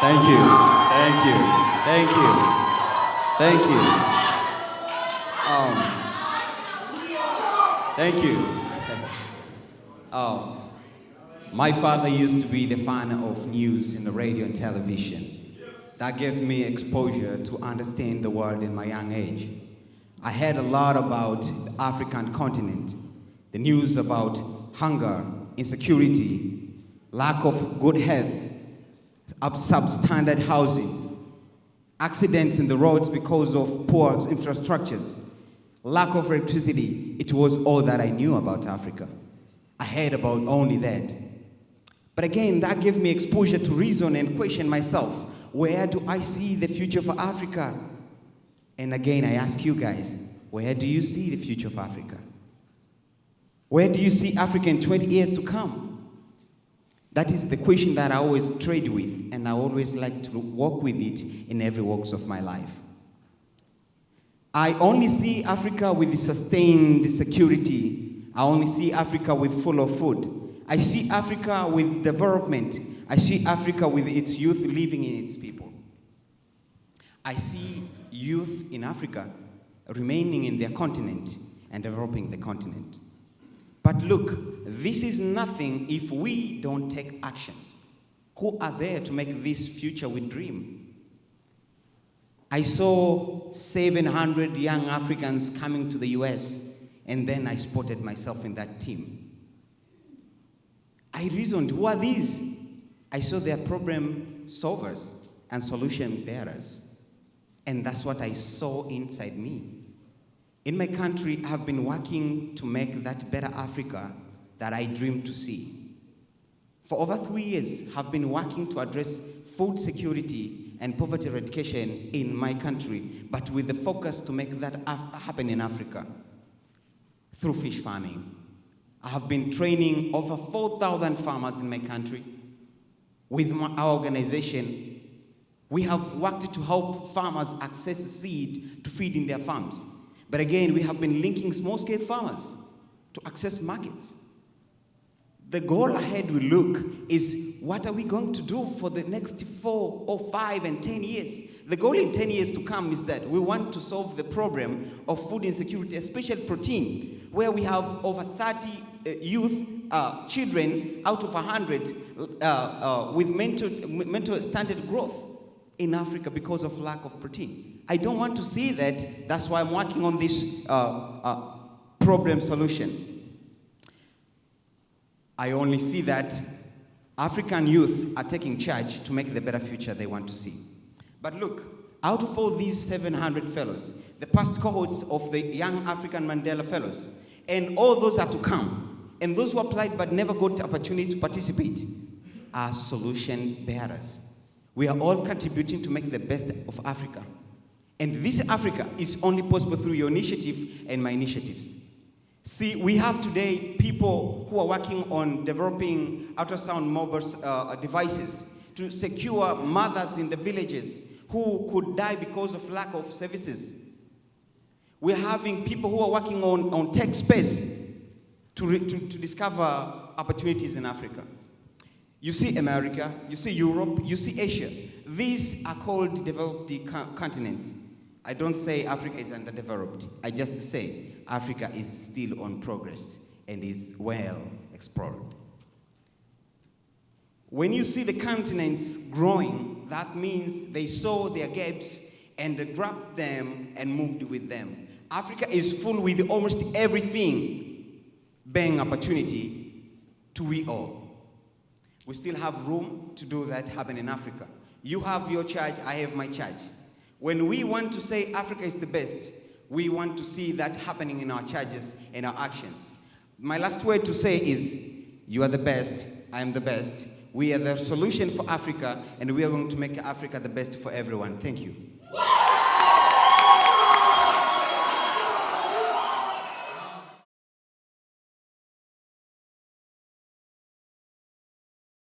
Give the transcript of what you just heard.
Thank you. Thank you. Thank you. Thank you. Thank you. My father used to be the fan of news in the radio and television. That gave me exposure to understand the world in my young age. I heard a lot about the African continent, the news about hunger, insecurity, lack of good health, substandard housing, accidents in the roads because of poor infrastructures, lack of electricity. It was all that I knew about Africa. I heard about only that. But again, that gave me exposure to reason and question myself. Where do I see the future for Africa? And again, I ask you guys, where do you see the future of Africa? Where do you see Africa in 20 years to come? That is the question that I always trade with, and I always like to work with it in every walks of my life. I only see Africa with sustained security. I only see Africa with full of food. I see Africa with development. I see Africa with its youth living in its people. I see youth in Africa remaining in their continent and developing the continent. But look, this is nothing if we don't take actions. Who are there to make this future we dream? I saw 700 young Africans coming to the US, and then I spotted myself in that team. I reasoned, who are these? I saw they are problem solvers and solution bearers. And that's what I saw inside me. In my country, I have been working to make that better Africa that I dream to see. For over 3 years, I've been working to address food security and poverty eradication in my country, but with the focus to make that happen in Africa through fish farming. I have been training over 4,000 farmers in my country. With our organization, we have worked to help farmers access seed to feed in their farms. But again, we have been linking small-scale farmers to access markets. The goal ahead we look is, what are we going to do for the next 4 or 5 and 10 years? The goal in 10 years to come is that we want to solve the problem of food insecurity, especially protein, where we have over 30 children out of 100 with mental standard growth in Africa because of lack of protein. I don't want to see that. That's why I'm working on this problem solution. I only see that African youth are taking charge to make the better future they want to see. But look, out of all these 700 fellows, the past cohorts of the Young African Mandela Fellows, and all those are to come, and those who applied but never got the opportunity to participate, are solution bearers. We are all contributing to make the best of Africa. And this Africa is only possible through your initiative and my initiatives. See, we have today people who are working on developing ultrasound mobile devices to secure mothers in the villages who could die because of lack of services. We're having people who are working on tech space to discover opportunities in Africa. You see America, you see Europe, you see Asia. These are called developed continents. I don't say Africa is underdeveloped. I just say Africa is still on progress and is well explored. When you see the continents growing, that means they saw their gaps and grabbed them and moved with them. Africa is full with almost everything being opportunity to we all. We still have room to do that happen in Africa. You have your charge, I have my charge. When we want to say Africa is the best, we want to see that happening in our charges and our actions. My last word to say is, you are the best, I am the best. We are the solution for Africa, and we are going to make Africa the best for everyone. Thank you.